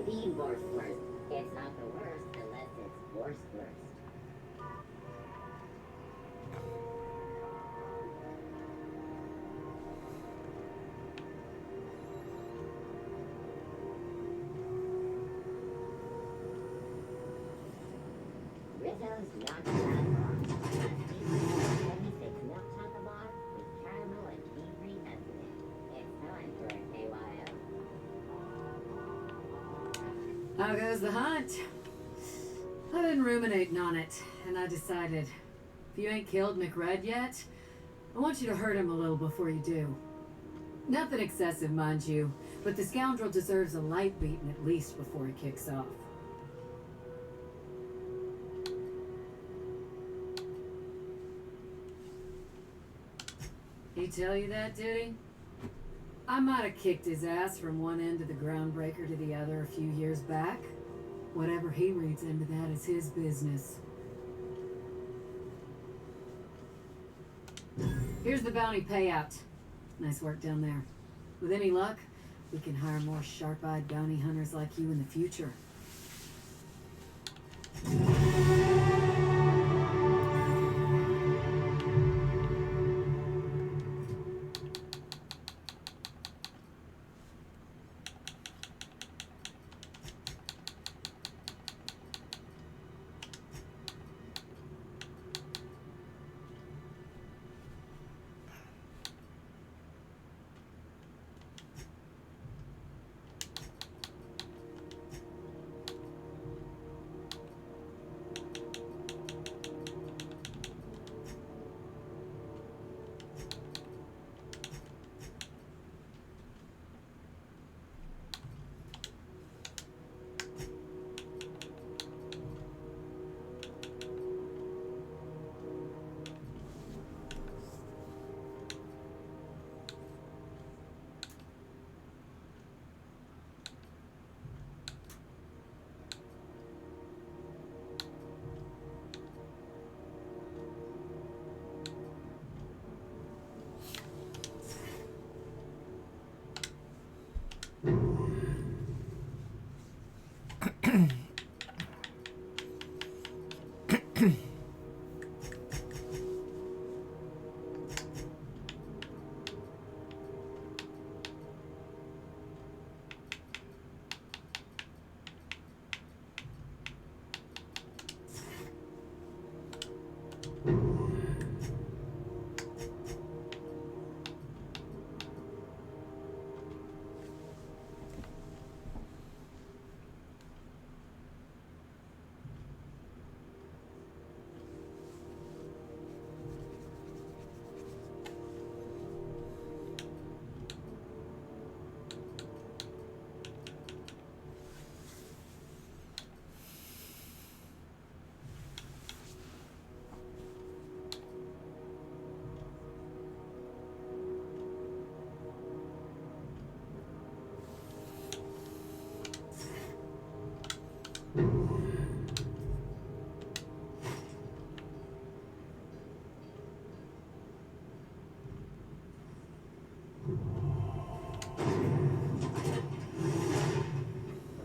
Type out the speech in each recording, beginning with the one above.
The worst. It's not the worst unless it's worst. Rizzo's not that wrong. Milk chocolate bar with caramel and tea-free peppermint. It's time for a KYO. How goes the hunt? I've been ruminating on it, and I decided, if you ain't killed McRed yet, I want you to hurt him a little before you do. Nothing excessive, mind you, but the scoundrel deserves a light beating at least before he kicks off. He tell you that, did he? I might have kicked his ass from one end of the groundbreaker to the other a few years back. Whatever he reads into that is his business. Here's the bounty payout. Nice work down there. With any luck, we can hire more sharp-eyed bounty hunters like you in the future.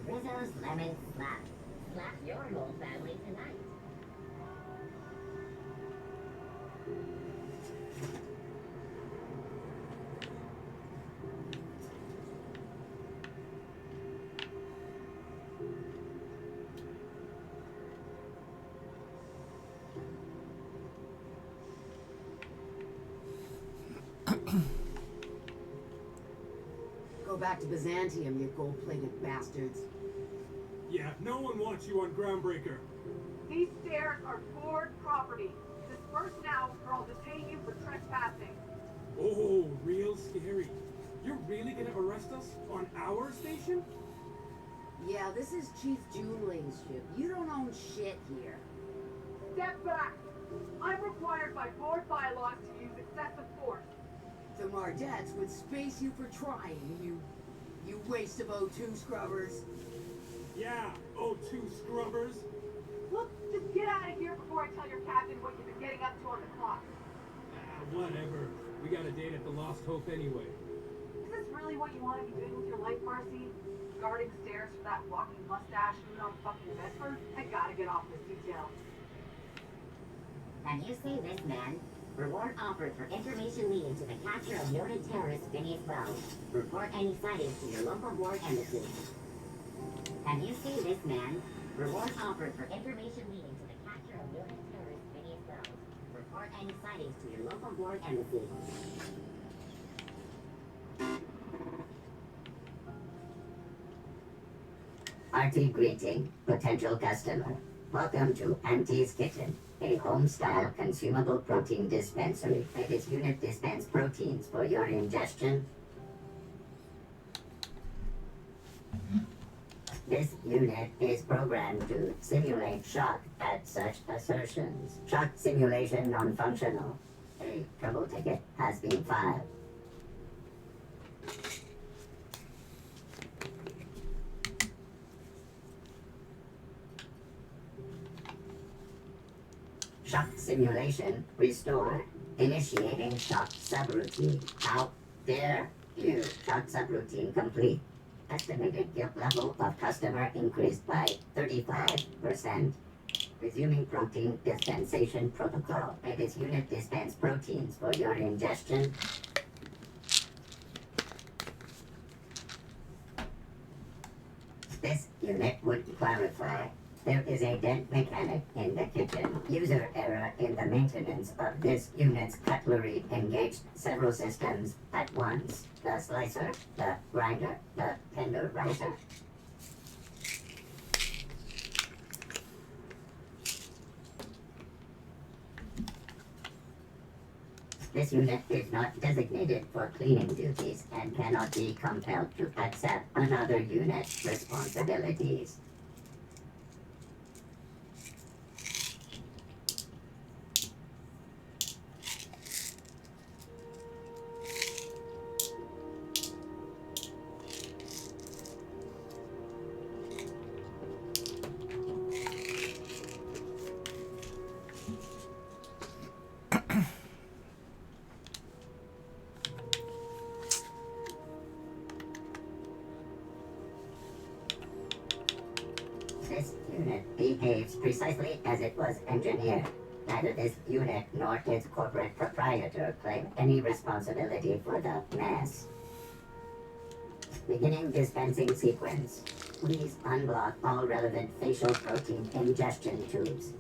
Rizzo's lemon slap. Slap your whole family tonight. Go back to Byzantium, you gold-plated bastards. Yeah, no one wants you on Groundbreaker. These stairs are board property. Disperse now or I'll detain you for trespassing. Oh, real scary. You're really gonna arrest us on our station? Yeah, this is Chief Junling's ship. You don't own shit here. Step back. I'm required by board bylaws to use excessive force. The Mardettes would space you for trying, you waste of O2 scrubbers. Yeah, O2 scrubbers. Look, just get out of here before I tell your captain what you've been getting up to on the clock. Ah, whatever. We got a date at the Lost Hope anyway. this really what you want to be doing with your life, Marcy? Guarding stairs for that walking mustache who's on fucking Bedford? I gotta get off this detail. Have you seen this man? Reward offered for information leading to the capture of noted terrorist Phineas Wells. Report any sightings to your local ward embassy. Have you seen this man? Reward offered for information leading to the capture of noted terrorist Phineas Wells. Report any sightings to your local ward embassy. Hearty greeting, potential customer. Welcome to Auntie's Kitchen, a home-style consumable protein dispensary that is unit dispense proteins for your ingestion. This unit is programmed to simulate shock at such assertions. Shock simulation non-functional. A trouble ticket has been filed. Shock simulation restored. Initiating shock subroutine. How dare you? Shock subroutine complete. Estimated guilt level of customer increased by 35%. Resuming protein dispensation protocol. It is unit dispense proteins for your ingestion. This unit would clarify. There is a dead mechanic in the kitchen. User error in the maintenance of this unit's cutlery engaged several systems at once. The slicer, the grinder, the tenderizer. This unit is not designated for cleaning duties and cannot be compelled to accept another unit's responsibilities. This unit behaves precisely as it was engineered. Neither this unit nor its corporate proprietor claim any responsibility for the mess. Beginning dispensing sequence. Please unblock all relevant facial protein ingestion tubes.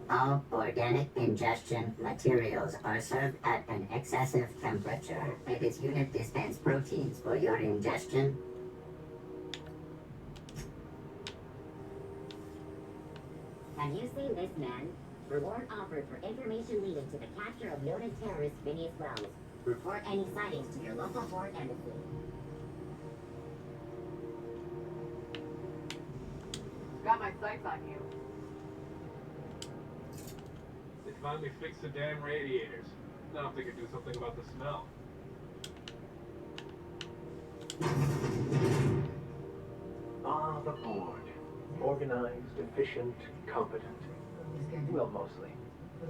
All organic ingestion materials are served at an excessive temperature. It is unit dispense proteins for your ingestion. Have you seen this man? Reward offered for information leading to the capture of noted terrorist Phineas Wells. Report any sightings to your local board embassy. Got my sights on you. They finally fixed the damn radiators. Now if they could do something about the smell. Ah, the board. Organized, efficient, competent. Well, mostly. I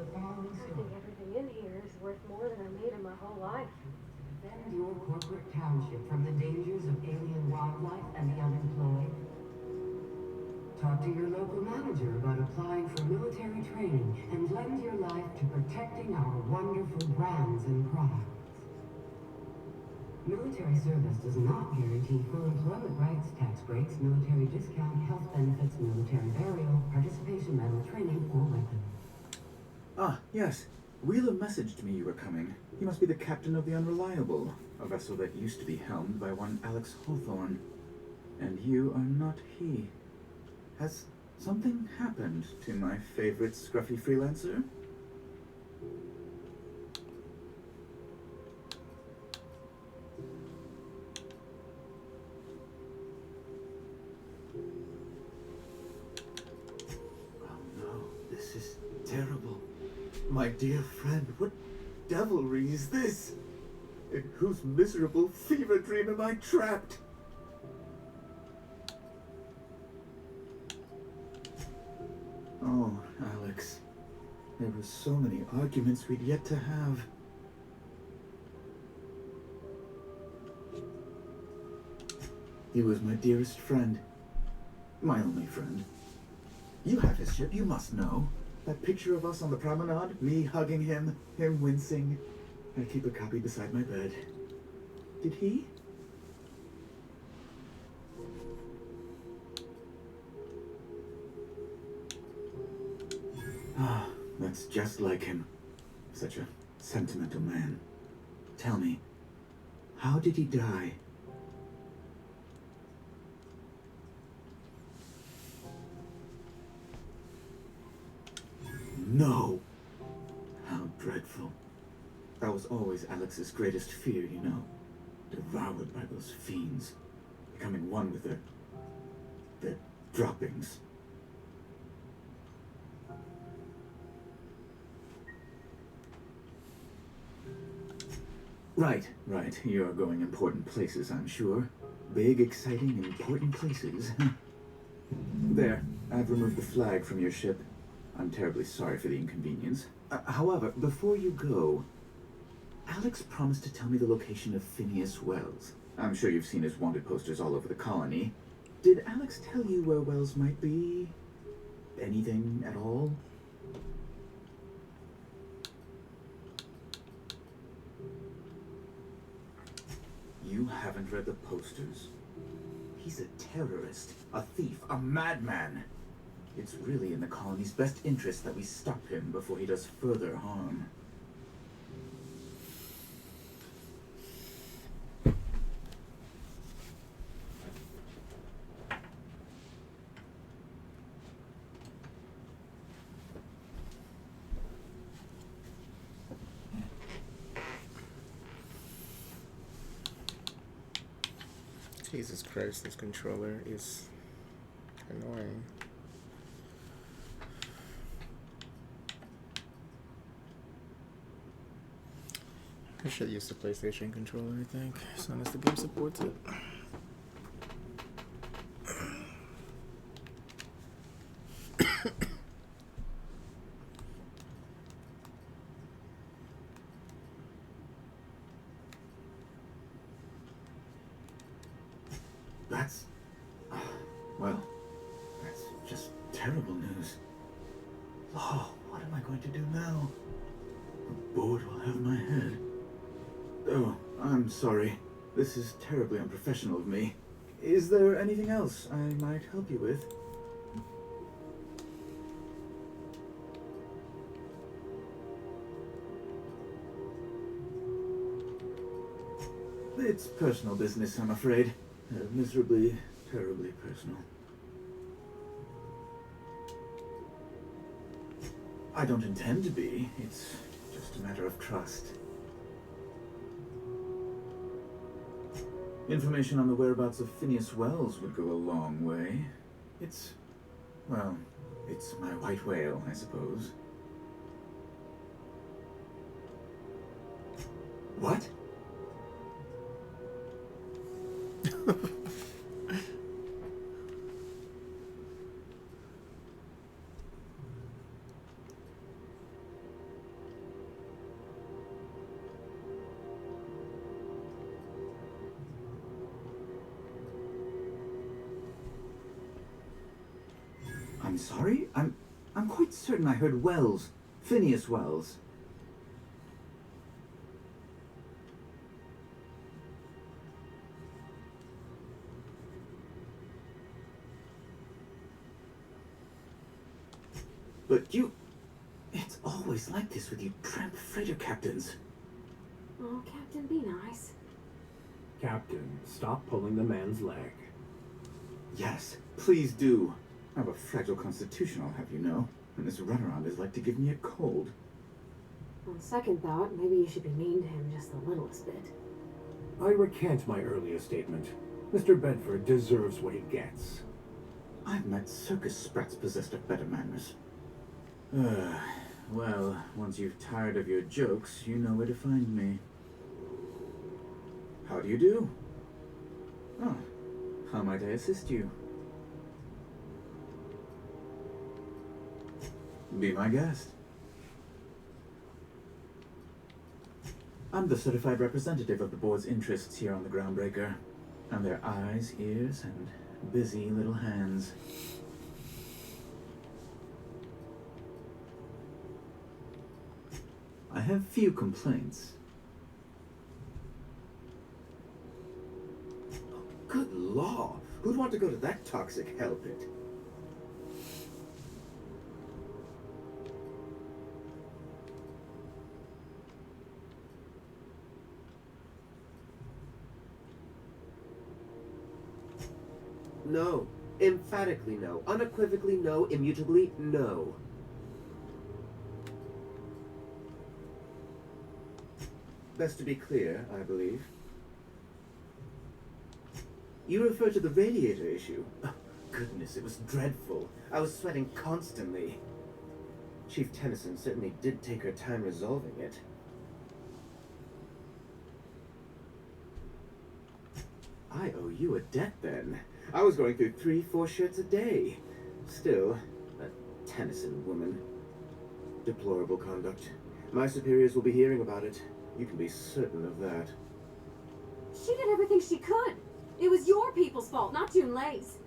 think everything in here is worth more than I made in my whole life. Defend your corporate township from the dangers of alien wildlife and the unemployed. Talk to your local manager about applying for military training and lend your life to protecting our wonderful brands and products. Military service does not guarantee full employment rights, tax breaks, military discount, health benefits, military burial, participation medal, training, or weapons. Ah, yes. Wheeler messaged me you were coming. He must be the captain of the Unreliable, a vessel that used to be helmed by one Alex Hawthorne. And you are not he. Has something happened to my favorite scruffy freelancer? Oh no, this is terrible. My dear friend, what devilry is this? In whose miserable fever dream am I trapped? Oh, Alex. There were so many arguments we'd yet to have. He was my dearest friend. My only friend. You have his ship, you must know. That picture of us on the promenade, me hugging him, him wincing. I keep a copy beside my bed. Did he? Ah, that's just like him. Such a sentimental man. Tell me, how did he die? No! How dreadful. That was always Alex's greatest fear, you know. Devoured by those fiends. Becoming one with their droppings. Right. You're going important places, I'm sure. Big, exciting, important places. There, I've removed the flag from your ship. I'm terribly sorry for the inconvenience. However, before you go, Alex promised to tell me the location of Phineas Wells. I'm sure you've seen his wanted posters all over the colony. Did Alex tell you where Wells might be? Anything at all? You haven't read the posters? He's a terrorist, a thief, a madman. It's really in the colony's best interest that we stop him before he does further harm. Jesus Christ, this controller is annoying. I should use the PlayStation controller, I think, as long as the game supports it. That's just terrible news. Oh, what am I going to do now? The board will have my head. Oh, I'm sorry. This is terribly unprofessional of me. Is there anything else I might help you with? It's personal business, I'm afraid. Miserably, terribly personal. I don't intend to be. It's just a matter of trust. Information on the whereabouts of Phineas Wells would go a long way. Well, it's my white whale, I suppose. What? I'm sorry? I'm quite certain I heard Wells. Phineas Wells. But you... It's always like this with you tramp freighter captains. Oh, Captain, be nice. Captain, stop pulling the man's leg. Yes, please do. I have a fragile constitution, I'll have you know. And this runaround is like to give me a cold. On second thought, maybe you should be mean to him just the littlest bit. I recant my earlier statement. Mr. Bedford deserves what he gets. I've met circus sprats possessed of better manners. Well, once you've tired of your jokes, you know where to find me. How do you do? Oh, how might I assist you? Be my guest. I'm the certified representative of the board's interests here on the Groundbreaker. I'm their eyes, ears, and busy little hands. I have few complaints. Good law! Who'd want to go to that toxic hell pit? No. Emphatically no. Unequivocally no. Immutably no. Best to be clear, I believe. You refer to the radiator issue? Oh, goodness, it was dreadful. I was sweating constantly. Chief Tennyson certainly did take her time resolving it. I owe you a debt, then. I was going through 3-4 shirts a day. Still, a Tennyson woman. Deplorable conduct. My superiors will be hearing about it. You can be certain of that. She did everything she could. It was your people's fault, not June Lay's.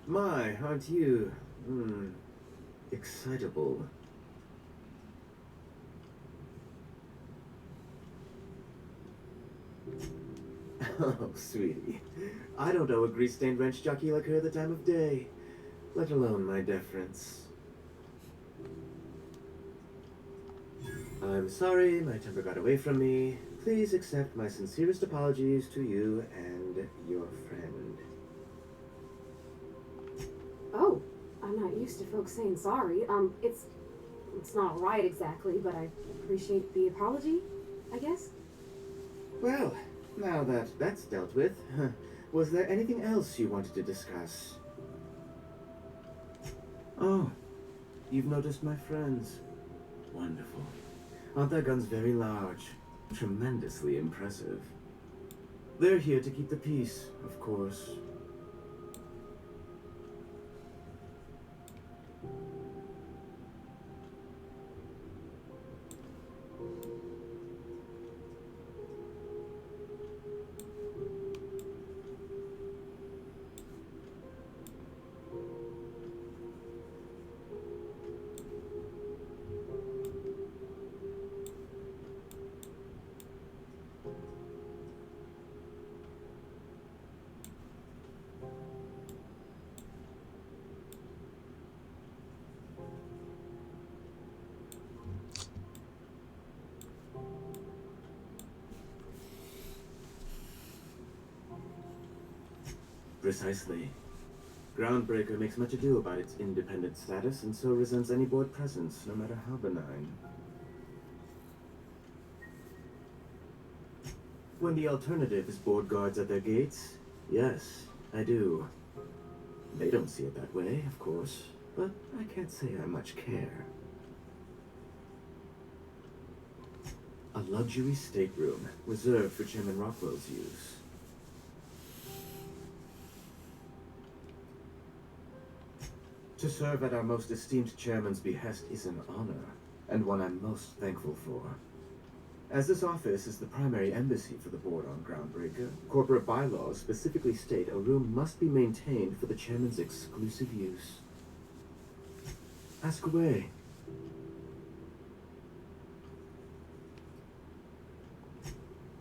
My, aren't you, excitable. Oh, sweetie. I don't owe a grease-stained wrench jockey like her the time of day, let alone my deference. I'm sorry, my temper got away from me. Please accept my sincerest apologies to you and your friend. Oh, I'm not used to folks saying sorry. It's not right exactly, but I appreciate the apology, I guess. Well, now that that's dealt with, was there anything else you wanted to discuss? Oh, you've noticed my friends. Wonderful. Aren't their guns very large? Tremendously impressive. They're here to keep the peace, of course. Precisely. Groundbreaker makes much ado about its independent status and so resents any board presence, no matter how benign. When the alternative is board guards at their gates, yes, I do. They don't see it that way, of course, but I can't say I much care. A luxury stateroom, reserved for Chairman Rockwell's use. To serve at our most esteemed chairman's behest is an honor, and one I'm most thankful for. As this office is the primary embassy for the board on Groundbreaker, corporate bylaws specifically state a room must be maintained for the chairman's exclusive use. Ask away.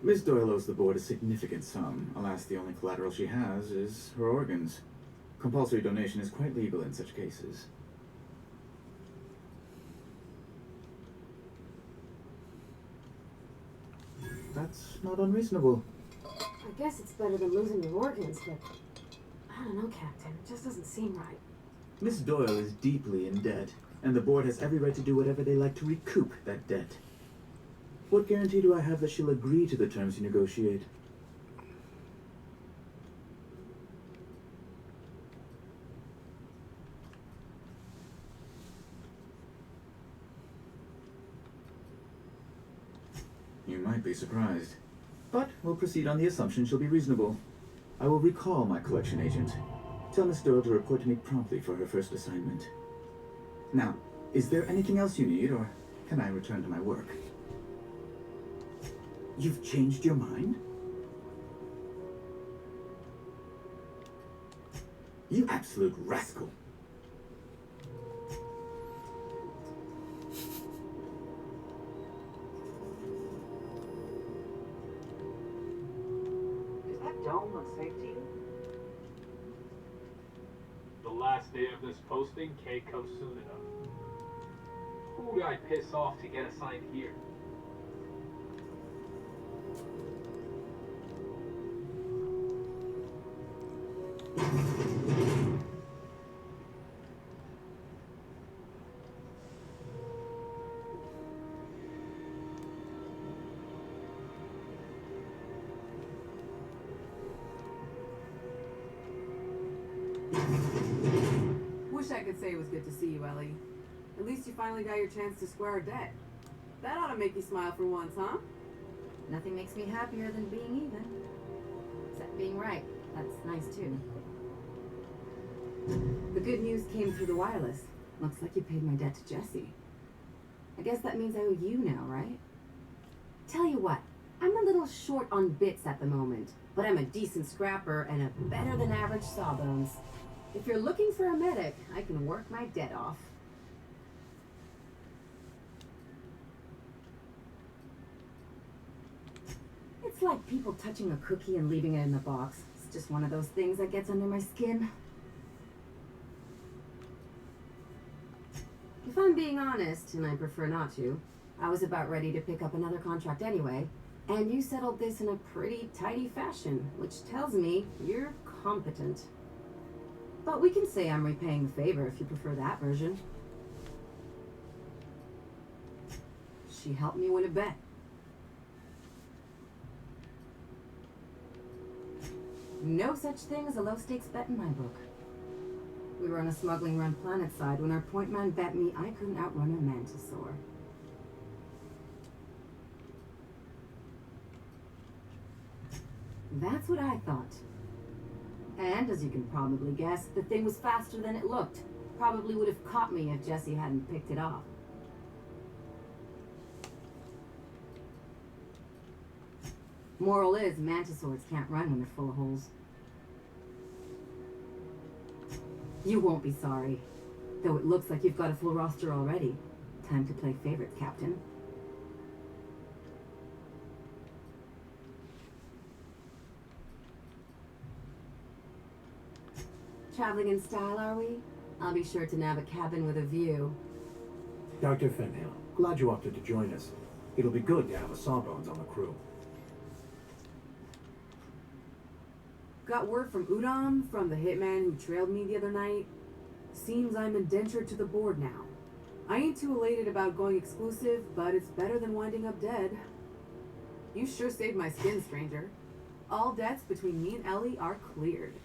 Miss Doyle owes the board a significant sum. Alas, the only collateral she has is her organs. Compulsory donation is quite legal in such cases. That's not unreasonable. I guess it's better than losing your organs, but I don't know, Captain. It just doesn't seem right. Miss Doyle is deeply in debt, and the board has every right to do whatever they like to recoup that debt. What guarantee do I have that she'll agree to the terms you negotiate? You might be surprised. But we'll proceed on the assumption she'll be reasonable. I will recall my collection agent. Tell Miss Doyle to report to me promptly for her first assignment. Now, is there anything else you need, or can I return to my work? You've changed your mind? You absolute rascal! Is that dome unsafe to you? The last day of this posting can't come soon enough. Who would I piss off to get assigned here? Wish I could say it was good to see you, Ellie. At least you finally got your chance to square our debt. That ought to make you smile for once, huh? Nothing makes me happier than being even. Except being right. That's nice too. The good news came through the wireless. Looks like you paid my debt to Jesse. I guess that means I owe you now, right? Tell you what, I'm a little short on bits at the moment, but I'm a decent scrapper and a better than average sawbones. If you're looking for a medic, I can work my debt off. It's like people touching a cookie and leaving it in the box. It's just one of those things that gets under my skin. If I'm being honest, and I prefer not to, I was about ready to pick up another contract anyway, and you settled this in a pretty tidy fashion, which tells me you're competent. But we can say I'm repaying the favor if you prefer that version. She helped me win a bet. No such thing as a low-stakes bet in my book. We were on a smuggling run planet side when our point man bet me I couldn't outrun a mantisaur. That's what I thought. And as you can probably guess, the thing was faster than it looked. Probably would have caught me if Jesse hadn't picked it off. Moral is, mantisaurs can't run when they're full of holes. You won't be sorry. Though it looks like you've got a full roster already. Time to play favorites, Captain. Traveling in style, are we? I'll be sure to nab a cabin with a view. Dr. Fenhill, glad you opted to join us. It'll be good to have a Sawbones on the crew. got word from Udom, from the hitman who trailed me the other night. Seems I'm indentured to the board now. I ain't too elated about going exclusive, but it's better than winding up dead. You sure saved my skin, stranger. All debts between me and Ellie are cleared.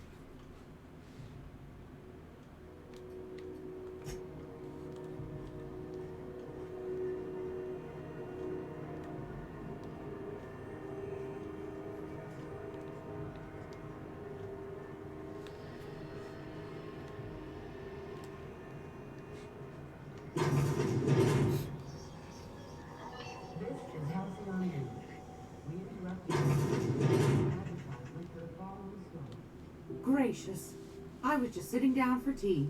This is Halcyon News. We interrupt you. Advertisement for the following story. Gracious. I was just sitting down for tea.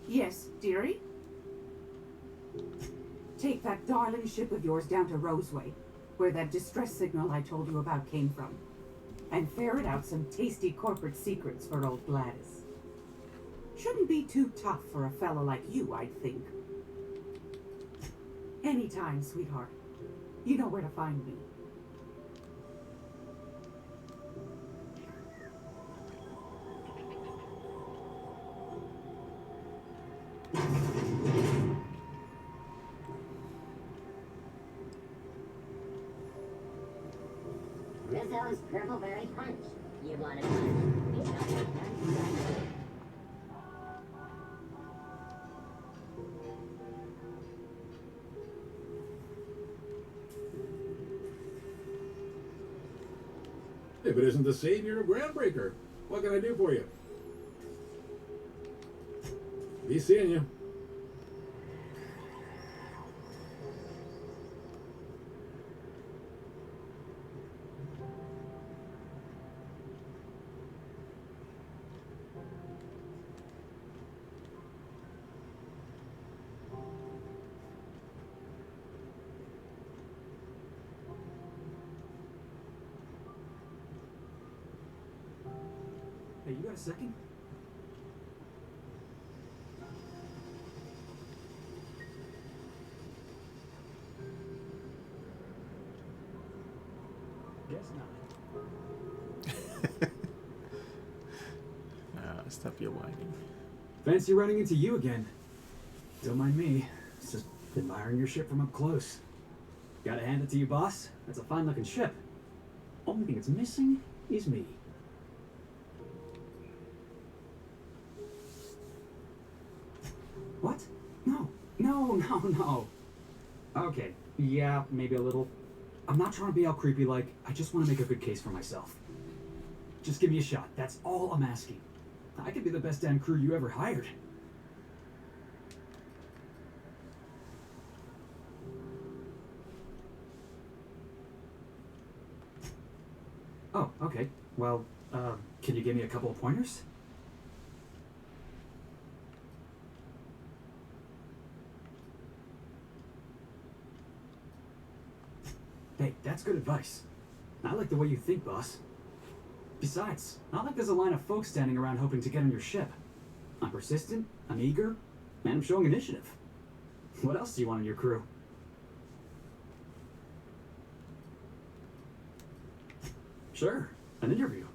Yes, dearie? Take that darling ship of yours down to Roseway, where that distress signal I told you about came from, and ferret out some tasty corporate secrets for old Gladys. Shouldn't be too tough for a fellow like you, I'd think. Anytime, sweetheart. You know where to find me. Rizzo's Purpleberry Punch. You want a punch? We shall take turns. If it isn't the savior of Groundbreaker, what can I do for you? Be seeing you. Hey, you got a second? Guess not. Stop your whining. Fancy running into you again. Don't mind me. It's just admiring your ship from up close. Gotta hand it to you, boss. That's a fine looking ship. Only thing it's missing is me. What? No. Okay, yeah, maybe a little. I'm not trying to be all creepy like, I just want to make a good case for myself. Just give me a shot, that's all I'm asking. I could be the best damn crew you ever hired. Oh, okay. Well, can you give me a couple of pointers? Hey, that's good advice. I like the way you think, boss. Besides, not like there's a line of folks standing around hoping to get on your ship. I'm persistent, I'm eager, and I'm showing initiative. What else do you want in your crew? Sure, an interview.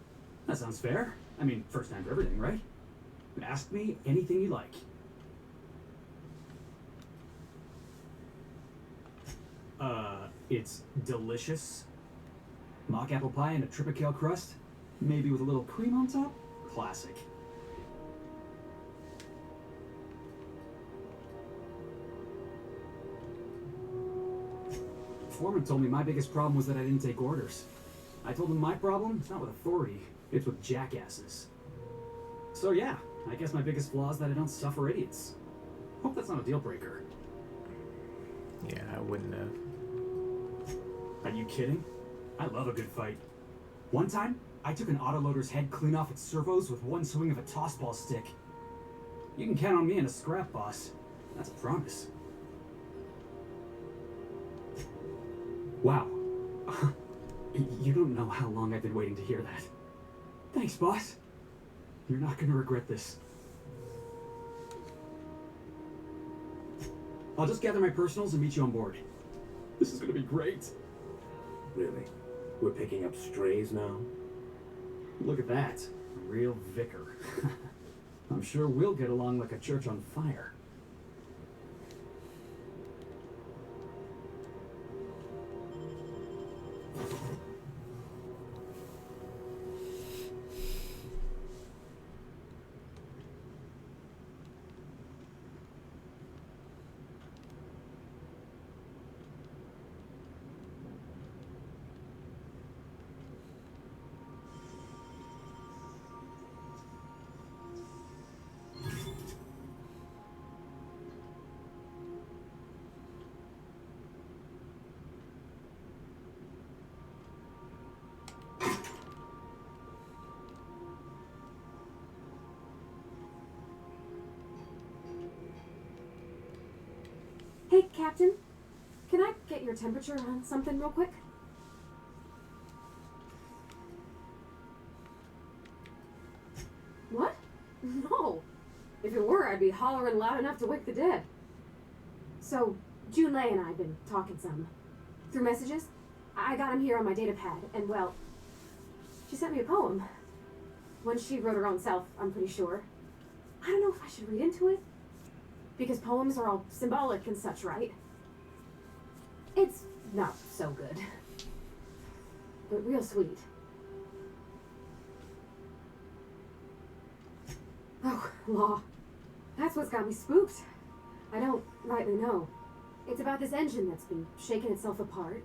That sounds fair. I mean, first time for everything, right? Ask me anything you like. It's delicious. Mock apple pie and a tripicale crust, maybe with a little cream on top. Classic. Foreman told me my biggest problem was that I didn't take orders. I told him my problem is not with authority, it's with jackasses. So yeah, I guess my biggest flaw is that I don't suffer idiots. Hope that's not a deal breaker. Yeah, I wouldn't have. Are you kidding? I love a good fight. One time, I took an autoloader's head clean off its servos with one swing of a tossball stick. You can count on me in a scrap, boss. That's a promise. Wow. You don't know how long I've been waiting to hear that. Thanks, boss. You're not gonna regret this. I'll just gather my personals and meet you on board. This is gonna be great. Really? We're picking up strays now? Look at that. A real vicar. I'm sure we'll get along like a church on fire. Hey, Captain. Can I get your temperature on something real quick? What? No. If it were, I'd be hollering loud enough to wake the dead. So, Junlei and I have been talking some. Through messages. I got him here on my data pad, and well, she sent me a poem. One she wrote her own self, I'm pretty sure. I don't know if I should read into it. Because poems are all symbolic and such, right? It's not so good. But real sweet. Oh, law. That's what's got me spooked. I don't rightly know. It's about this engine that's been shaking itself apart.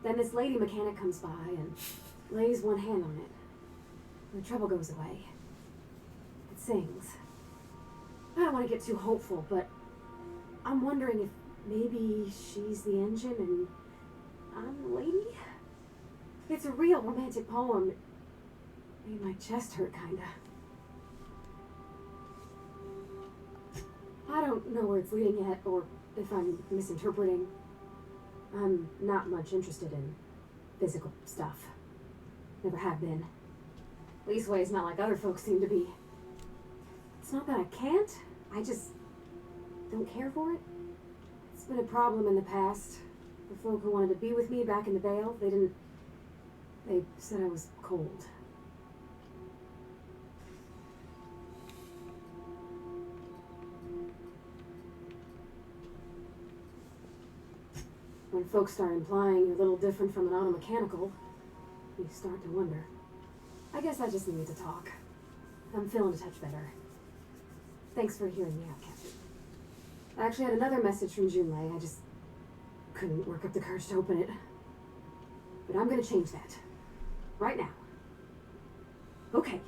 Then this lady mechanic comes by and lays one hand on it. The trouble goes away. It sings. I don't want to get too hopeful, but I'm wondering if maybe she's the engine and I'm the lady? It's a real romantic poem. Made my chest hurt, kinda. I don't know where it's leading yet, or if I'm misinterpreting. I'm not much interested in physical stuff. Never have been. Leastways, not like other folks seem to be. It's not that I can't, I just don't care for it. It's been a problem in the past. The folk who wanted to be with me back in the Vale, they said I was cold. When folks start implying you're a little different from an automechanical, you start to wonder. I guess I just needed to talk. I'm feeling a touch better. Thanks for hearing me out, Captain. I actually had another message from Junlei. I just couldn't work up the courage to open it. But I'm gonna change that. Right now. Okay,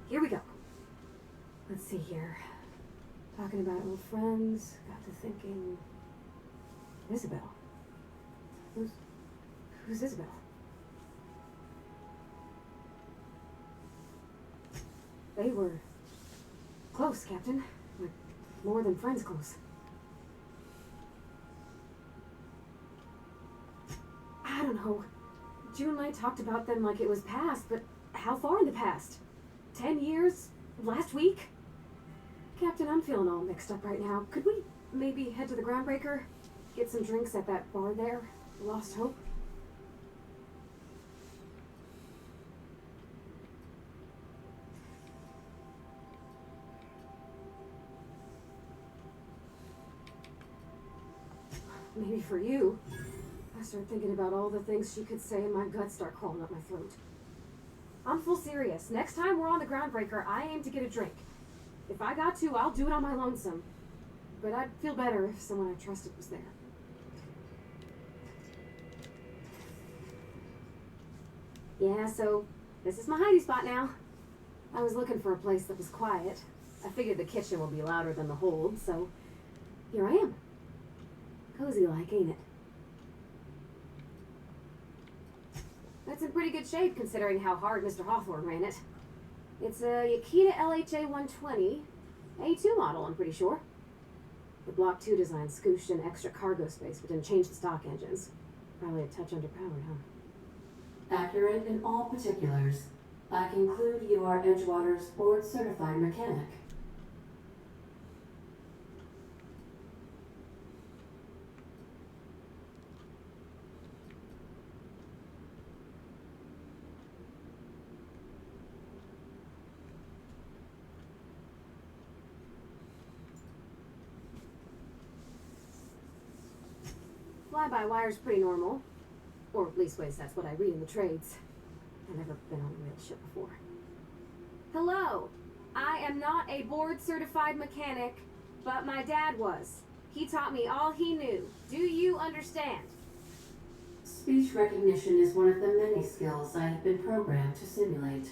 here we go. Let's see here. Talking about old friends, got to thinking... Isabel. Who's Isabel? They were close, Captain. Like, more than friends close. I don't know. Junlei talked about them like it was past, but how far in the past? 10 years? Last week? Captain, I'm feeling all mixed up right now. Could we maybe head to the Groundbreaker? Get some drinks at that bar there? Lost Hope? Maybe for you. I start thinking about all the things she could say and my guts start crawling up my throat. I'm full serious. Next time we're on the Groundbreaker, I aim to get a drink. If I got to, I'll do it on my lonesome. But I'd feel better if someone I trusted was there. Yeah, so this is my hidey spot now. I was looking for a place that was quiet. I figured the kitchen will be louder than the hold, so here I am. Cozy like, ain't it? That's in pretty good shape considering how hard Mr. Hawthorne ran it. It's a Yakita LHA 120, A2 model, I'm pretty sure. The Block 2 design scooshed in extra cargo space but didn't change the stock engines. Probably a touch underpowered, huh? Accurate in all particulars. I conclude you are Edgewater's board-certified mechanic. fly-by-wire's pretty normal. Or at least ways that's what I read in the trades. I've never been on a real ship before. Hello! I am not a board-certified mechanic, but my dad was. He taught me all he knew. Do you understand? Speech recognition is one of the many skills I have been programmed to simulate.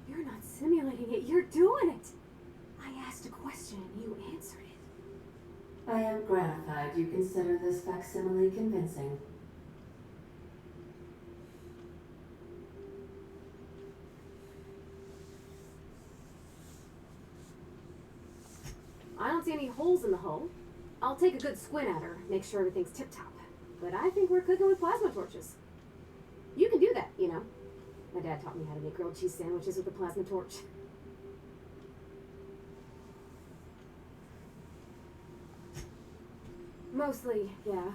You're not simulating it, you're doing it! I asked a question and you answered it. I am gratified you consider this facsimile convincing. I don't see any holes in the hull. I'll take a good squint at her, make sure everything's tip-top. But I think we're cooking with plasma torches. You can do that, you know. My dad taught me how to make grilled cheese sandwiches with a plasma torch. Mostly, yeah.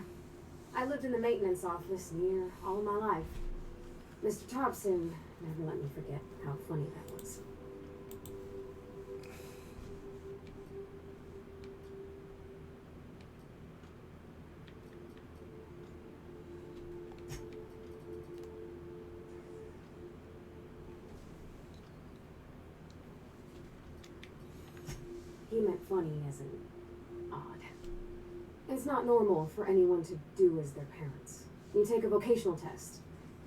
I lived in the maintenance office near all of my life. Mr. Thompson never let me forget how funny that was. He meant funny as in odd. It's not normal for anyone to do as their parents. You take a vocational test.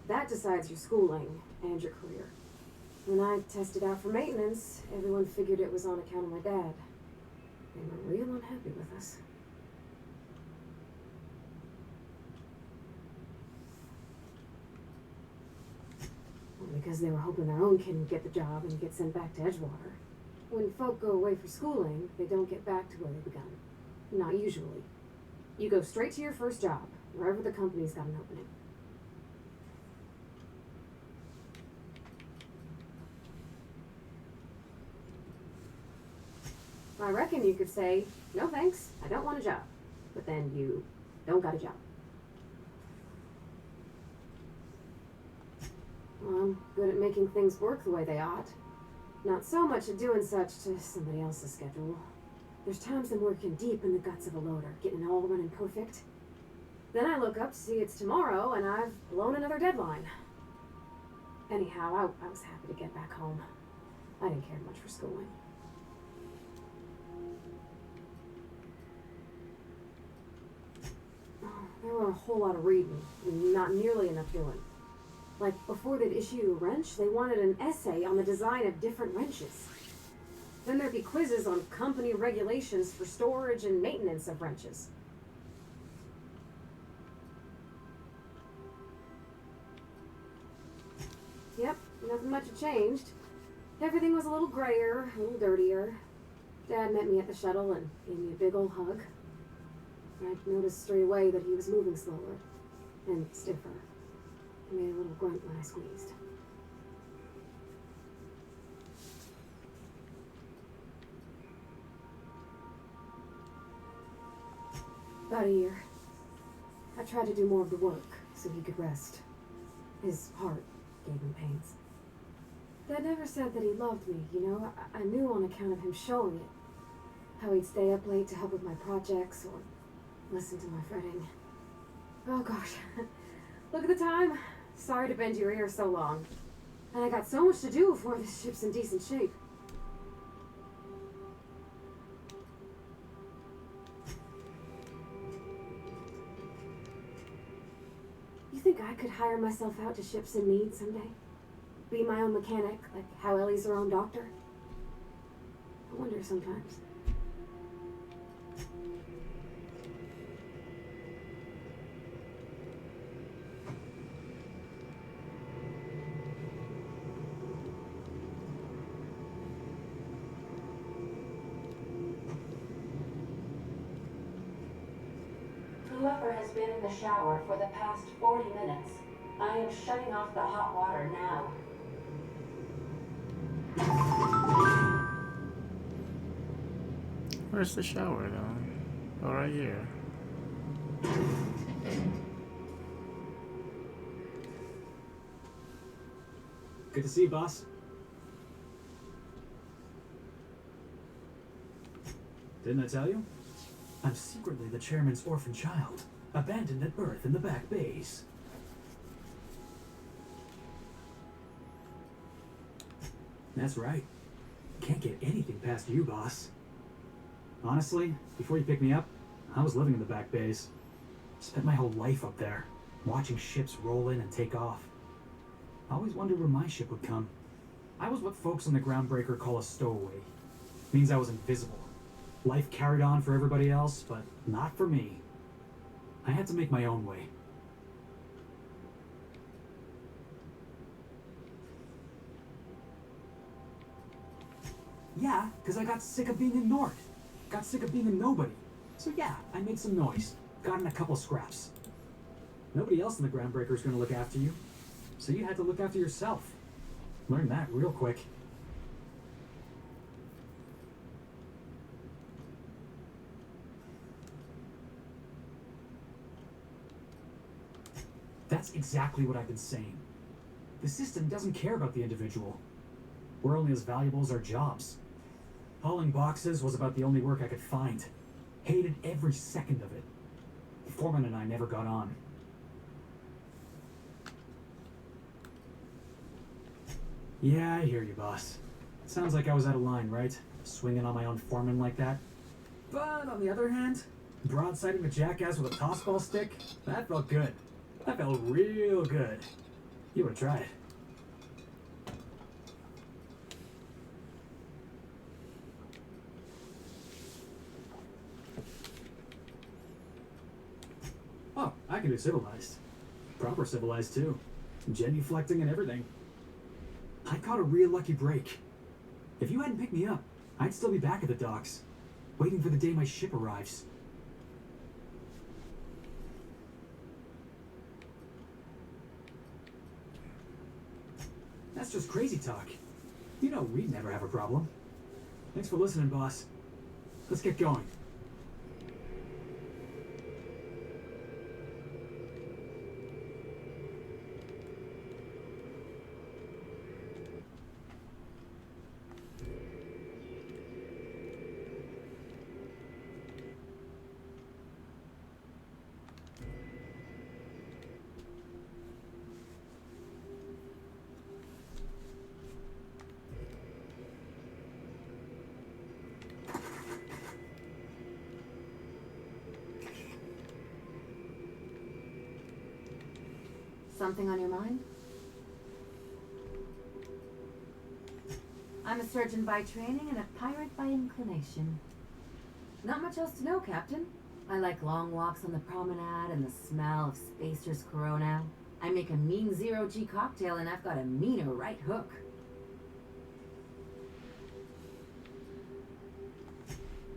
That decides your schooling and your career. When I tested out for maintenance, everyone figured it was on account of my dad. They were real unhappy with us. Well, because they were hoping their own kid would get the job and get sent back to Edgewater. When folk go away for schooling, they don't get back to where they begun. Not usually. You go straight to your first job, wherever the company's got an opening. I reckon you could say, no thanks, I don't want a job. But then you don't got a job. Well, I'm good at making things work the way they ought. Not so much at doing such to somebody else's schedule. There's times I'm working deep in the guts of a loader, getting it all running perfect. Then I look up to see it's tomorrow and I've blown another deadline. Anyhow, I was happy to get back home. I didn't care much for schooling. There were a whole lot of reading, and not nearly enough doing. Like, before they'd issue a wrench, they wanted an essay on the design of different wrenches. Then there'd be quizzes on company regulations for storage and maintenance of wrenches. Yep, nothing much had changed. Everything was a little grayer, a little dirtier. Dad met me at the shuttle and gave me a big old hug. I noticed straight away that he was moving slower and stiffer. I made a little grunt when I squeezed. About a year. I tried to do more of the work so he could rest. His heart gave him pains. Dad never said that he loved me, you know. I knew on account of him showing it. How he'd stay up late to help with my projects or listen to my fretting. Oh gosh. Look at the time. Sorry to bend your ear so long. And I got so much to do before this ship's in decent shape. You think I could hire myself out to ships in need someday? Be my own mechanic, like how Ellie's her own doctor? I wonder sometimes. Whoever has been in the shower for the past 40 minutes, I am shutting off the hot water now. Where's the shower, though? Oh, right here. Good to see you, boss. Didn't I tell you? I'm secretly the chairman's orphan child. Abandoned at birth in the back bays. That's right. Can't get anything past you, boss. Honestly, before you picked me up, I was living in the back bays. Spent my whole life up there, watching ships roll in and take off. I always wondered where my ship would come. I was what folks on the Groundbreaker call a stowaway. Means I was invisible. Life carried on for everybody else, but not for me. I had to make my own way. Yeah, because I got sick of being ignored. Got sick of being a nobody. So yeah, I made some noise. Got in a couple scraps. Nobody else in the Groundbreaker is going to look after you. So you had to look after yourself. Learned that real quick. That's exactly what I've been saying. The system doesn't care about the individual. We're only as valuable as our jobs. Hauling boxes was about the only work I could find. Hated every second of it. The foreman and I never got on. Yeah, I hear you, boss. Sounds like I was out of line, right? Swinging on my own foreman like that. But on the other hand, broadsiding a jackass with a tossball stick, that felt good. That felt real good. You would try it. Oh, I can be civilized. Proper civilized, too. Genuflecting and everything. I caught a real lucky break. If you hadn't picked me up, I'd still be back at the docks, waiting for the day my ship arrives. That's just crazy talk. You know we'd never have a problem. Thanks for listening, boss. Let's get going. Something on your mind? I'm a surgeon by training and a pirate by inclination. Not much else to know, Captain. I like long walks on the promenade and the smell of Spacer's Corona. I make a mean zero-G cocktail and I've got a meaner right hook.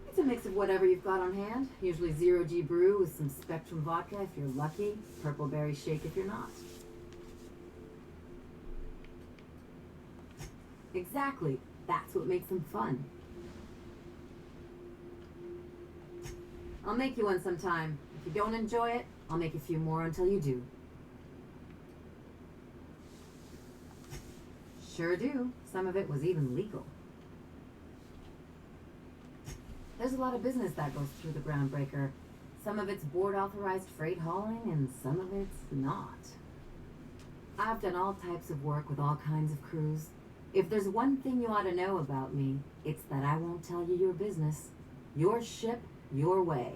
It's a mix of whatever you've got on hand. Usually zero-G brew with some Spectrum vodka if you're lucky, purple berry shake if you're not. Exactly. That's what makes them fun. I'll make you one sometime. If you don't enjoy it, I'll make a few more until you do. Sure do. Some of it was even legal. There's a lot of business that goes through the Groundbreaker. Some of it's board-authorized freight hauling, and some of it's not. I've done all types of work with all kinds of crews. If there's one thing you ought to know about me, it's that I won't tell you your business. Your ship, your way.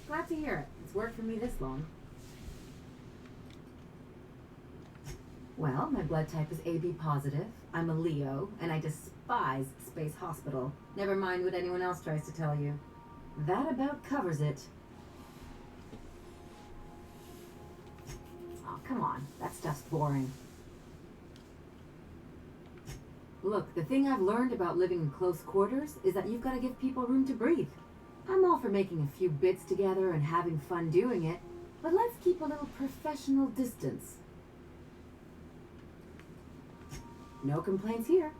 Glad to hear it. It's worked for me this long. Well, my blood type is AB positive. I'm a Leo, and I despise Space Hospital. Never mind what anyone else tries to tell you. That about covers it. Oh, come on. That stuff's boring. Look, the thing I've learned about living in close quarters is that you've got to give people room to breathe. I'm all for making a few bits together and having fun doing it, but let's keep a little professional distance. No complaints here.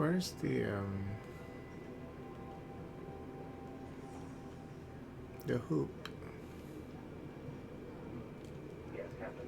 Where's the hoop? Yes, Captain.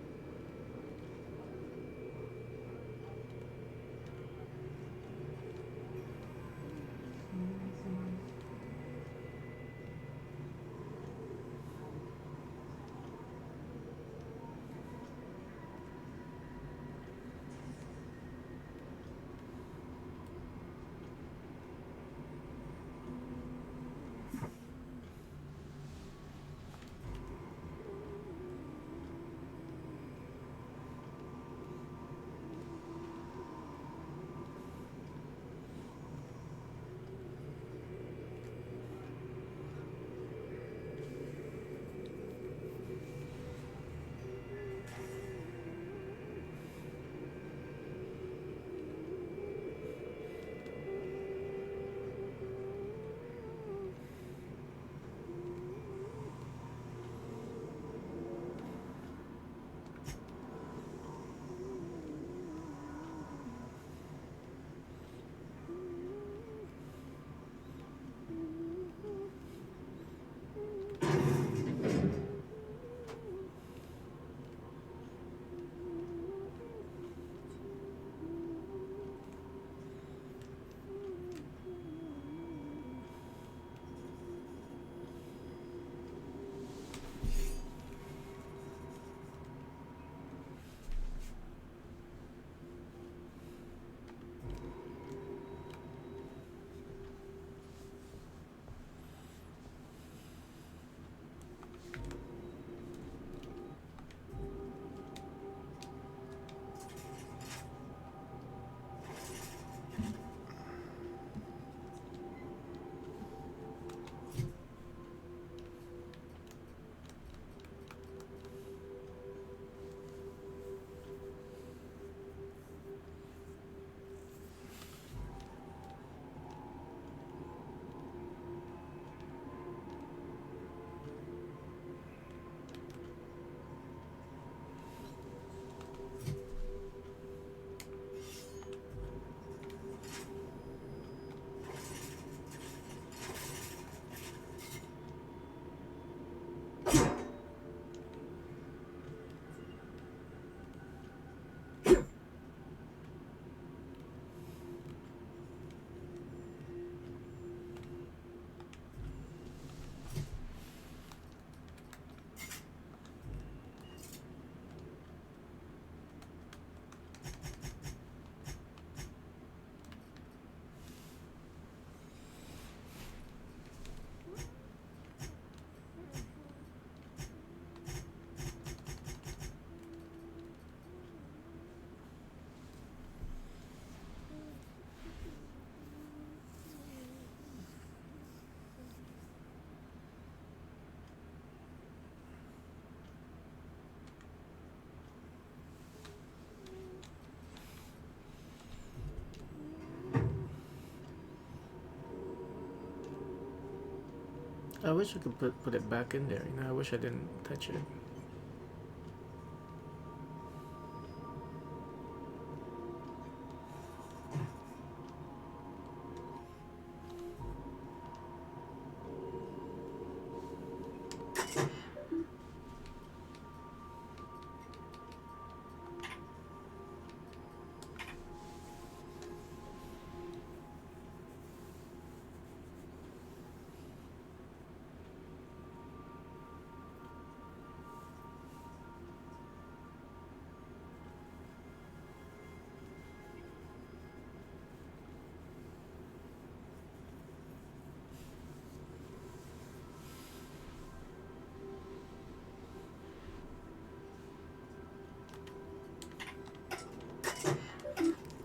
I wish I could put it back in there. I wish I didn't touch it.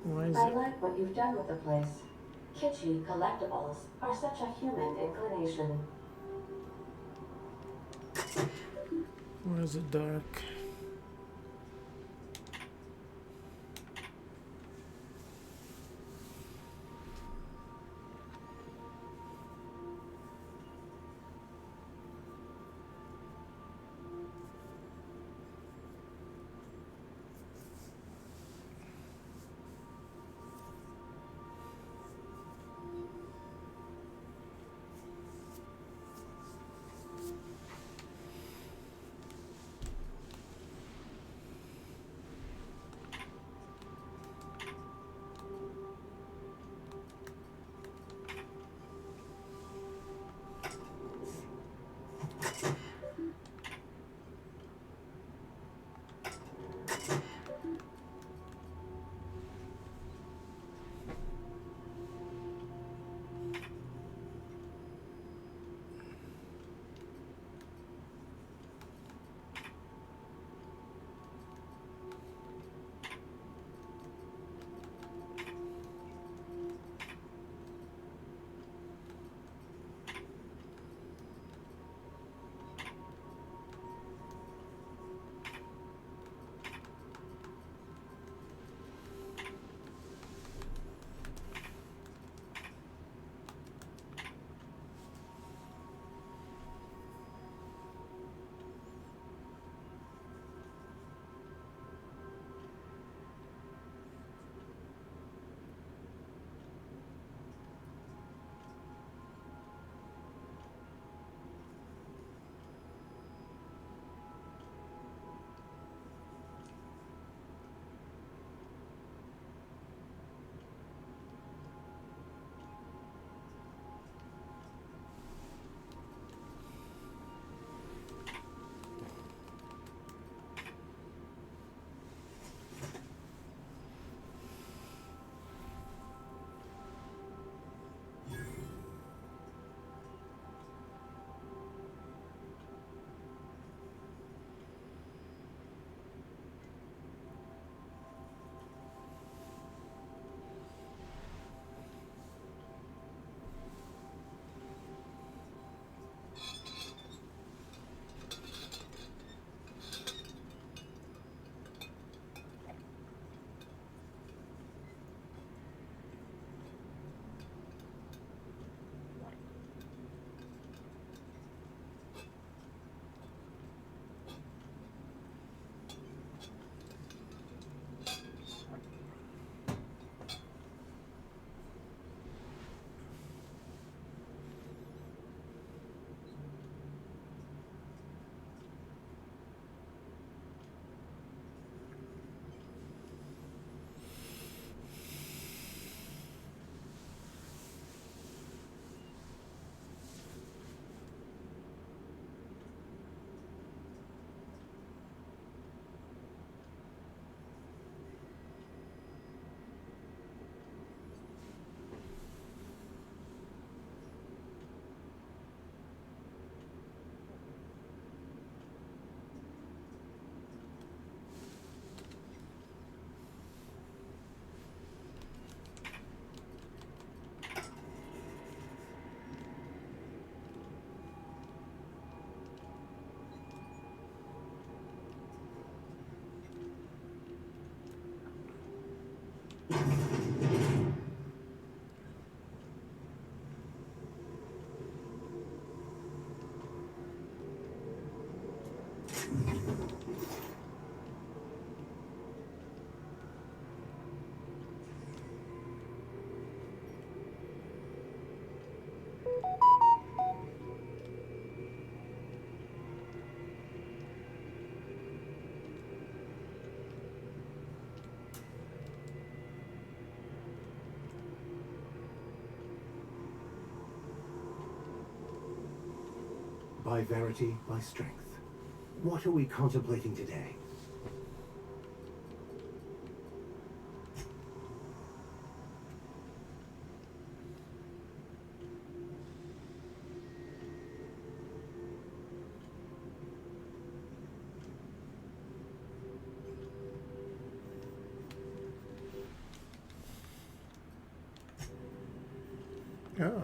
I like what you've done with the place. Kitschy collectibles are such a human inclination. Why is it dark? by verity, by strength. What are we contemplating today? Oh.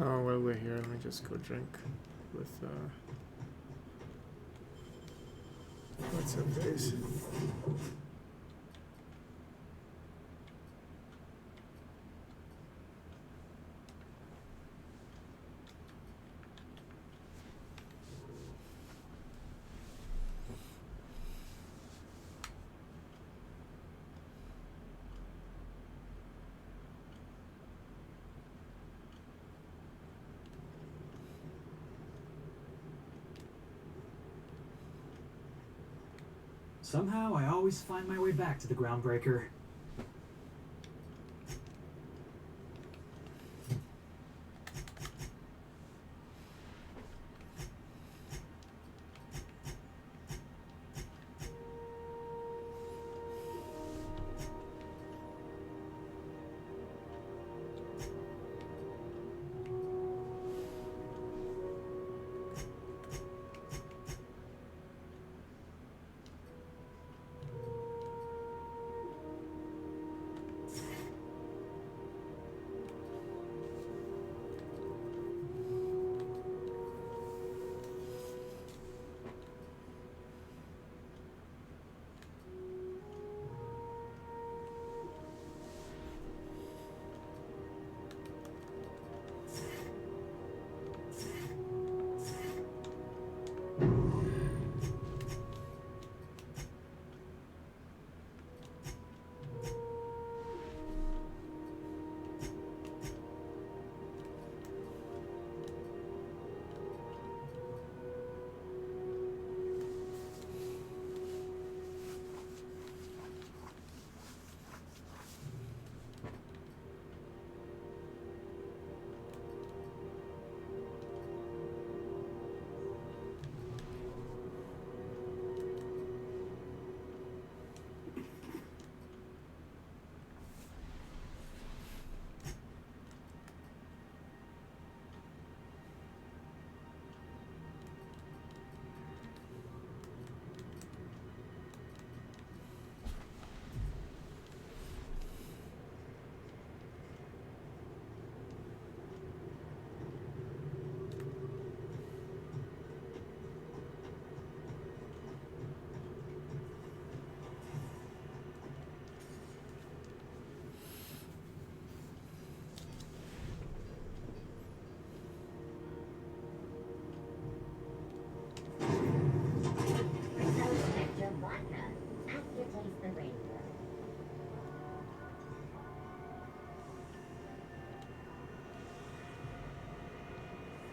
Oh, while we're here, let me just go drink with, what's up, guys? Somehow, I always find my way back to the Groundbreaker.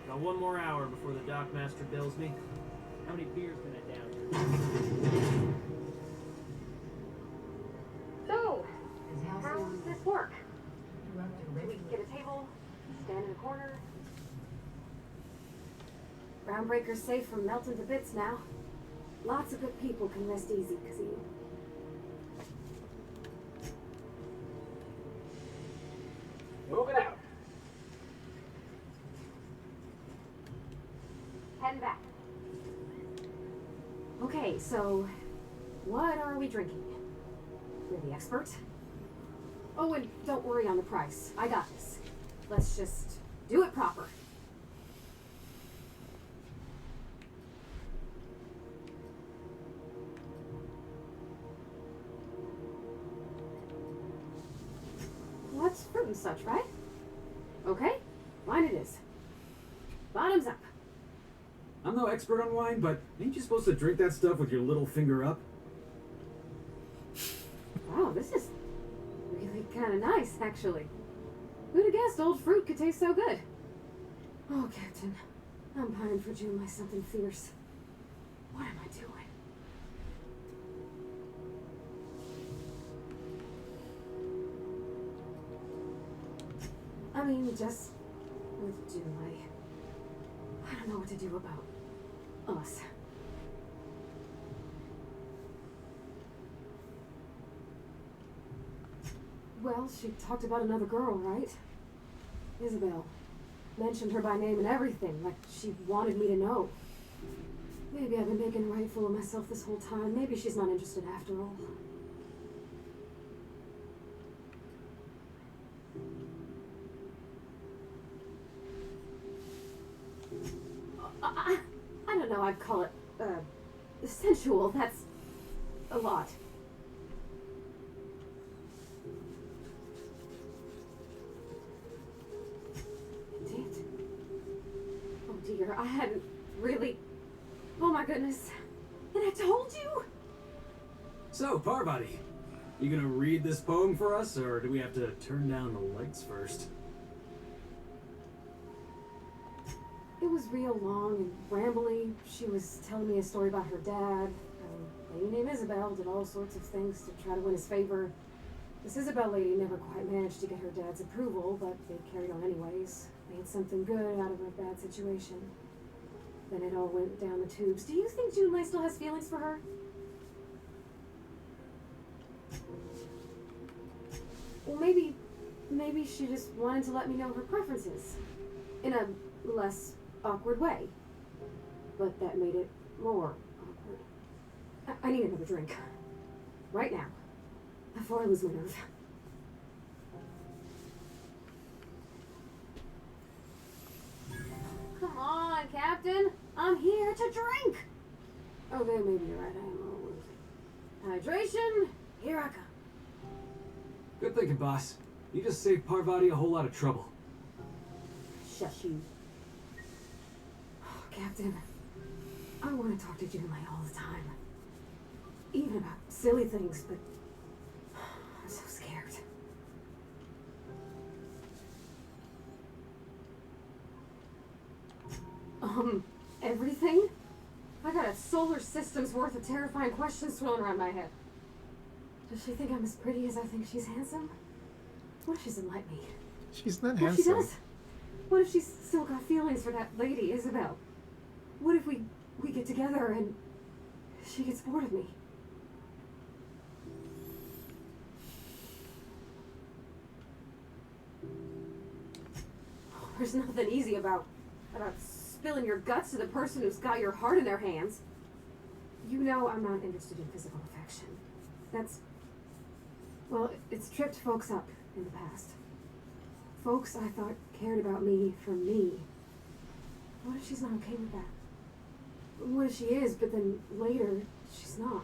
Got one more hour before the dockmaster bills me. How many beers can I down here? So, how does this work? Groundbreaker's safe from melting to bits now. Lots of good people can rest easy, Kazim. Moving out. Heading back. Okay, so what are we drinking? You're the expert. Oh, and don't worry on the price. I got this. Let's just do it proper. What's fruit and such, right? Okay, wine it is. Bottoms up. I'm no expert on wine, but ain't you supposed to drink that stuff with your little finger up? Wow, this is really kind of nice, actually. Who'd have guessed old fruit could taste so good? Oh, Captain, I'm pining for June like something fierce. What am I doing? I mean, just with July. I don't know what to do about us. Well, she talked about another girl, right? Isabel. Mentioned her by name and everything, like she wanted me to know. Maybe I've been making a right fool of myself this whole time. Maybe she's not interested after all. I don't know, I'd call it, sensual. That's a lot. Oh dear, I hadn't really... Oh my goodness. And I told you? So, Parvati, you gonna read this poem for us, or do we have to turn down the lights first? It was real long and rambly. She was telling me a story about her dad. A lady named Isabel did all sorts of things to try to win his favor. This Isabel lady never quite managed to get her dad's approval, but they carried on anyways. Made something good out of a bad situation. Then it all went down the tubes. Do you think Junlei still has feelings for her? Well, maybe she just wanted to let me know her preferences. In a less awkward way. But that made it more awkward. I need another drink. Right now. Before I lose my nerve. Come on, Captain. I'm here to drink. Okay, maybe you're right. I am a little woozy. Hydration. Here I come. Good thinking, boss. You just saved Parvati a whole lot of trouble. Shush you. Oh, Captain, I want to talk to Junlei all the time. Even about silly things, but I'm so scared. Everything? I got a solar system's worth of terrifying questions swirling around my head. Does she think I'm as pretty as I think she's handsome? What if she doesn't like me? She's not What if she handsome. does? What if she's still got feelings for that lady, Isabel? What if we get together and she gets bored of me? There's nothing easy about spilling your guts to the person who's got your heart in their hands. You know I'm not interested in physical affection. Well, it's tripped folks up in the past. Folks I thought cared about me for me. What if she's not okay with that? What if she is, but then later, she's not?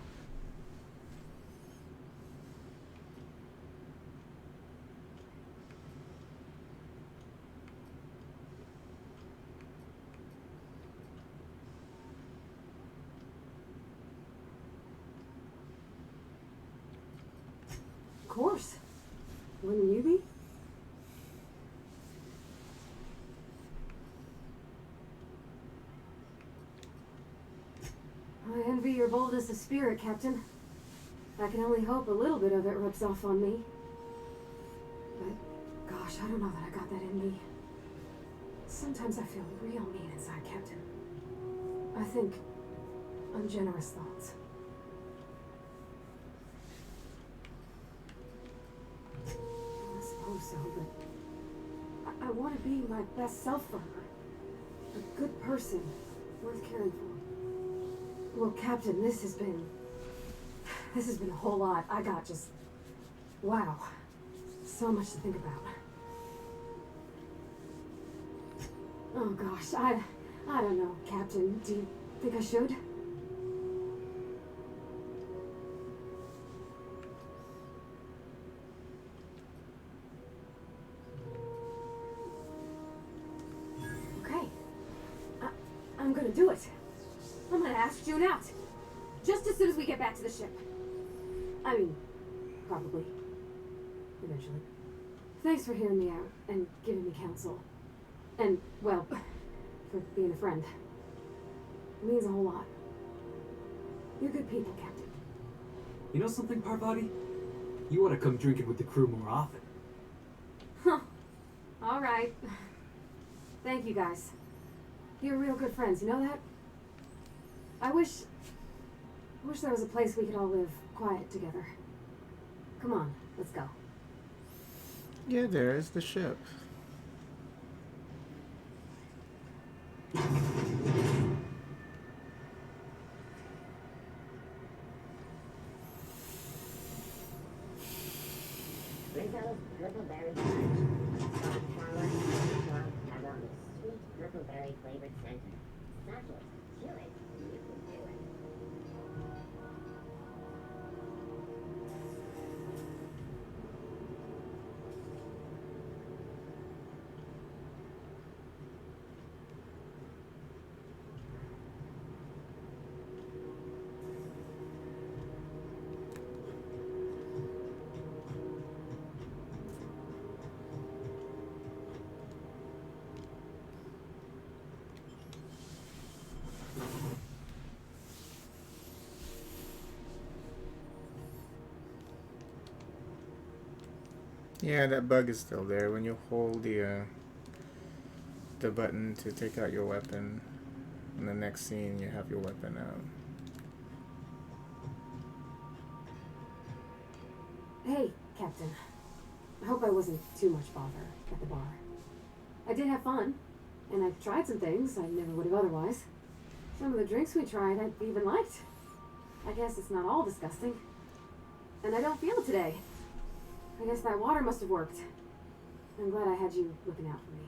Of course. Wouldn't you be? I envy your boldness of spirit, Captain. I can only hope a little bit of it rubs off on me. But, gosh, I don't know that I got that in me. Sometimes I feel real mean inside, Captain. I think ungenerous thoughts. I suppose so, but I want to be my best self for her. A good person, worth caring for. Well, Captain, this has been a whole lot. I got just, wow, so much to think about. Oh gosh, I don't know, Captain. Do you think I should? Okay. I'm gonna do it. I'm gonna ask June out. Just as soon as we get back to the ship. I mean, probably. Eventually. Thanks for hearing me out and giving me counsel. And, well, for being a friend. It means a whole lot. You're good people, Captain. You know something, Parvati? You ought to come drinking with the crew more often. Huh. All right. Thank you, guys. You're real good friends, you know that? I wish there was a place we could all live quiet together. Come on, let's go. Yeah, there is the ship. Rizzo's Drippleberry Punch. Soft sour, strong pepper with sweet drippleberry flavored center. Suck it, chew it, you can do it. Yeah, that bug is still there. When you hold the button to take out your weapon, in the next scene you have your weapon out. Hey, Captain. I hope I wasn't too much bother at the bar. I did have fun, and I tried some things I never would have otherwise. Some of the drinks we tried I even liked. I guess it's not all disgusting. And I don't feel it today. I guess that water must have worked. I'm glad I had you looking out for me.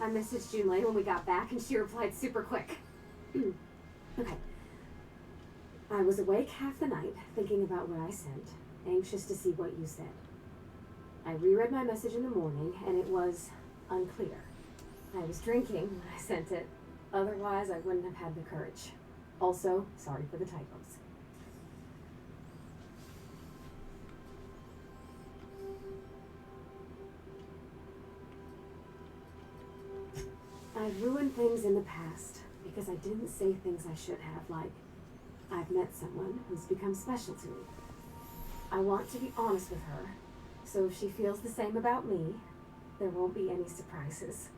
I messaged Junlei when we got back, and she replied super quick. Okay. I was awake half the night, thinking about what I sent, anxious to see what you said. I reread my message in the morning, and it was unclear. I was drinking when I sent it. Otherwise, I wouldn't have had the courage. Also, sorry for the typos. I've ruined things in the past because I didn't say things I should have, like, I've met someone who's become special to me. I want to be honest with her, so if she feels the same about me, there won't be any surprises.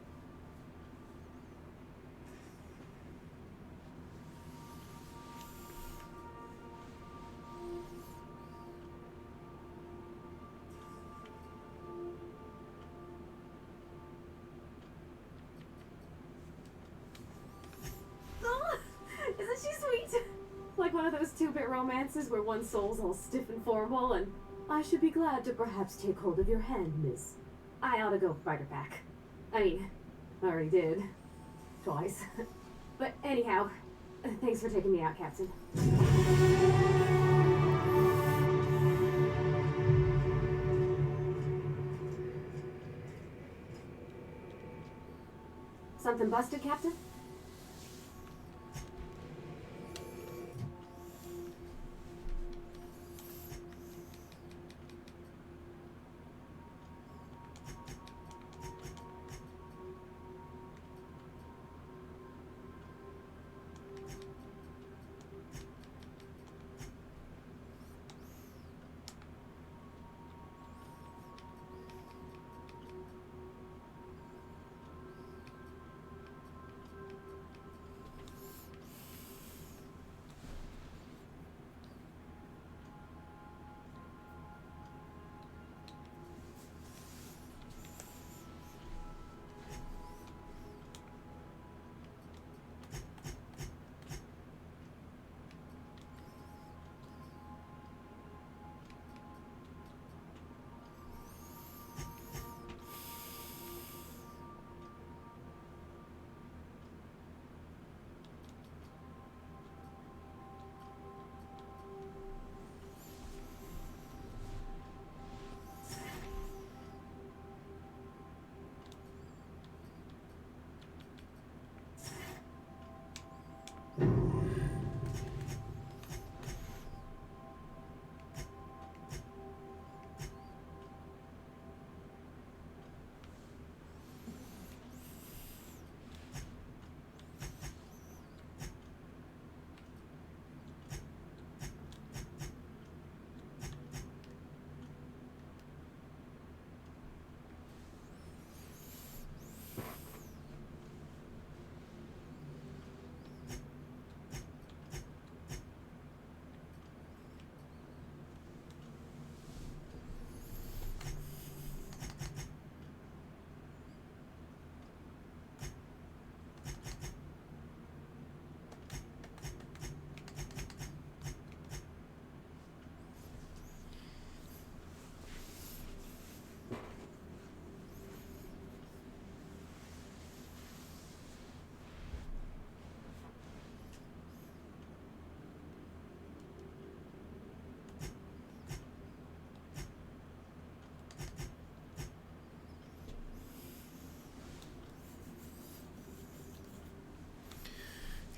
Isn't she sweet? Like one of those two-bit romances where one soul's all stiff and formal and I should be glad to perhaps take hold of your hand, miss. I ought to go bite her back. I mean, I already did. Twice. But anyhow, thanks for taking me out, Captain. Something busted, Captain?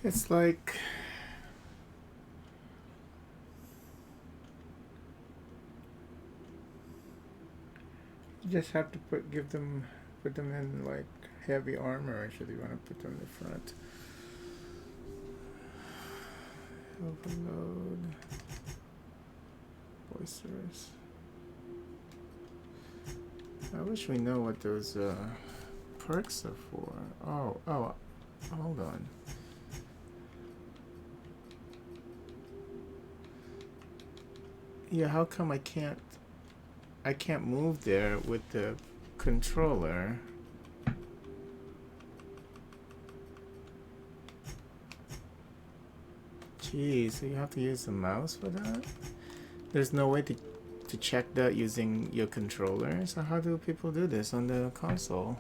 It's like you just have to put them in like heavy armor. Actually, you want to put them in the front. Overload. Boisterous. I wish we know what those perks are for. Oh, hold on. Yeah, how come I can't move there with the controller? Jeez, so you have to use the mouse for that? There's no way to check that using your controller? So how do people do this on the console?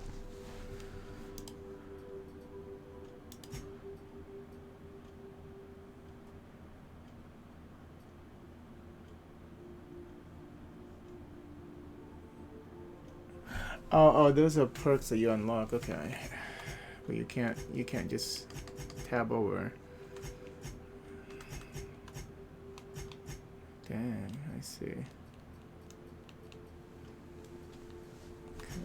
Oh, those are perks that you unlock. Okay, but you can't just tab over. Dang, I see. Okay.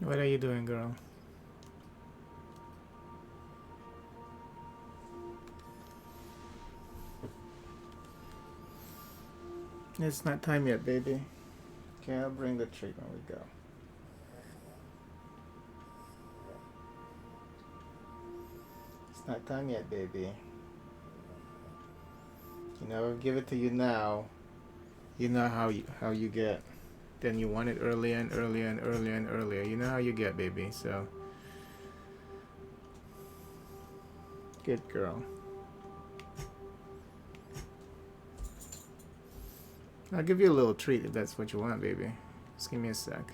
What are you doing, girl? It's not time yet, baby. Okay, I'll bring the treat when we go. It's not time yet, baby. You know, give it to you now. You know how you get. Then you want it earlier and earlier and earlier and earlier. You know how you get, baby. So, good girl. I'll give you a little treat if that's what you want, baby. Just give me a sec.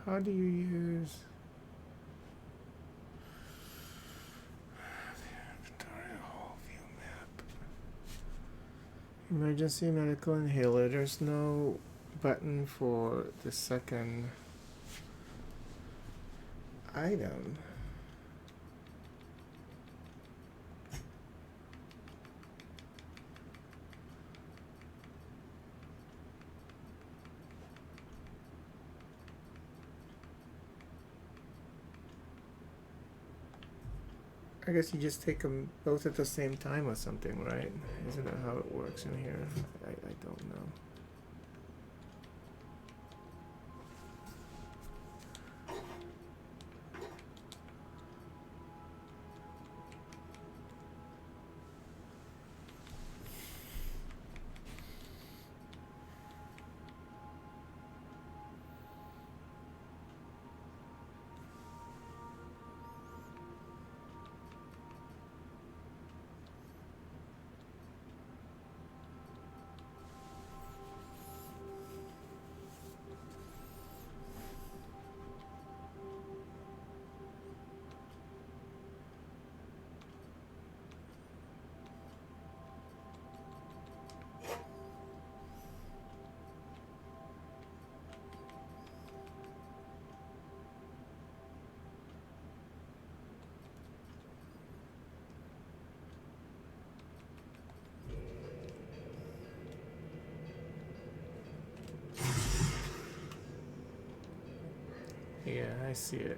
How do you use inventory whole view map? Emergency medical inhaler. There's no button for the second item. I guess you just take them both at the same time or something, right? Isn't that how it works in here? I don't know. Yeah, I see it.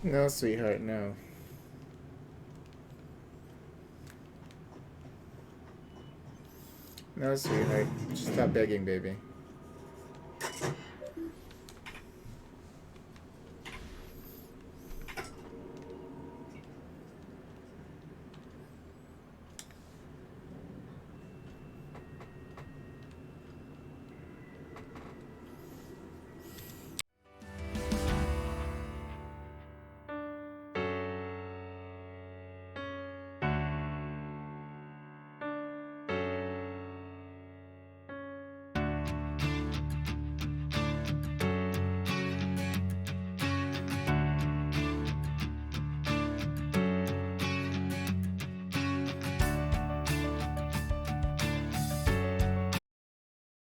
No, sweetheart, no. No, sweetheart. Stop begging, baby.